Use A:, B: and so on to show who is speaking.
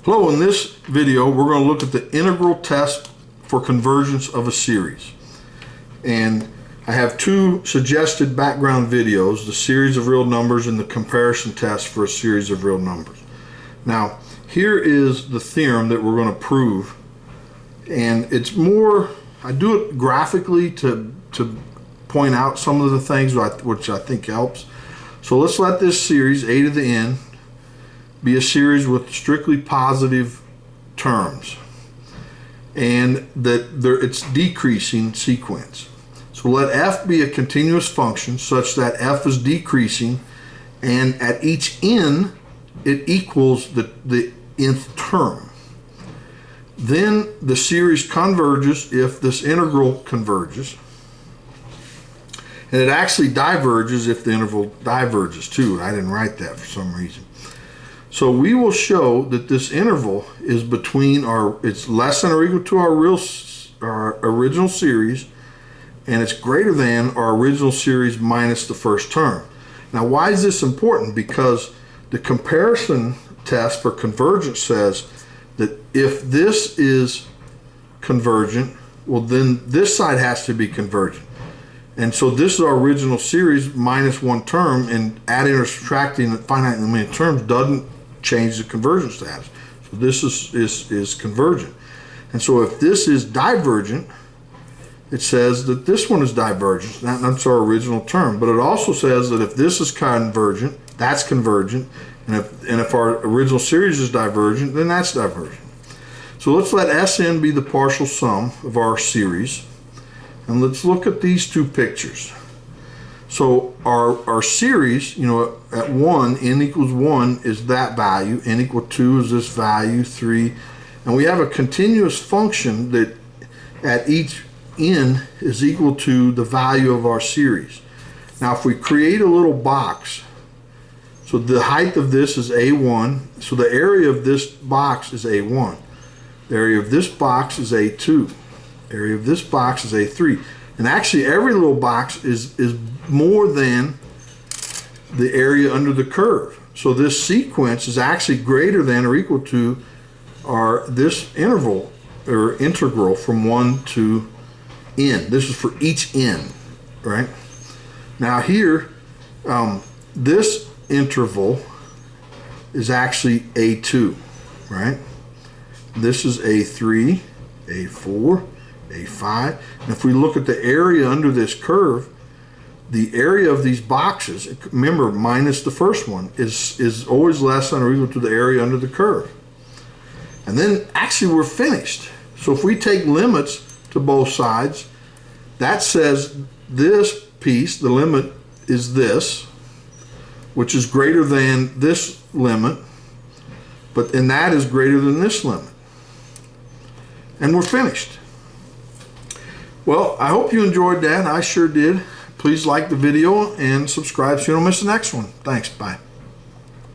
A: Hello, in this video we're going to look at the integral test for convergence of a series. And I have two suggested background videos, the series of real numbers and the comparison test for a series of real numbers. Now, here is the theorem that we're going to prove, and it's more, I do it graphically to point out some of the things which I think helps. So let's let this series, a to the n, be a series with strictly positive terms, and that it's decreasing sequence. So let f be a continuous function such that f is decreasing, and at each n it equals the nth term. Then the series converges if this integral converges, and it actually diverges if the interval diverges too. I didn't write that for some reason. So we will show that this interval is between it's less than or equal to our original series, and it's greater than our original series minus the first term. Now, why is this important? Because the comparison test for convergence says that if this is convergent, well, then this side has to be convergent. And so this is our original series minus one term, and adding or subtracting finitely many terms doesn't change the convergence status. So this is convergent. And so if this is divergent, it says that this one is divergent. That's our original term. But it also says that if this is convergent, that's convergent. And if our original series is divergent, then that's divergent. So let's let Sn be the partial sum of our series. And let's look at these two pictures. So our series, at 1, n equals 1 is that value, n equal 2 is this value, 3. And we have a continuous function that at each n is equal to the value of our series. Now if we create a little box, so the height of this is a1, so the area of this box is a1. The area of this box is a2. The area of this box is a3. And actually every little box is more than the area under the curve. So this sequence is actually greater than or equal to this interval or integral from 1 to n. This is for each n, right? Now here, this interval is actually a2, right? This is a3, a4, a5. And if we look at the area under this curve, the area of these boxes, remember minus the first one, is always less than or equal to the area under the curve. And then actually we're finished. So if we take limits to both sides, that says this piece, the limit is this, which is greater than this limit, and that is greater than this limit. And we're finished. Well, I hope you enjoyed that. I sure did. Please like the video and subscribe so you don't miss the next one. Thanks. Bye.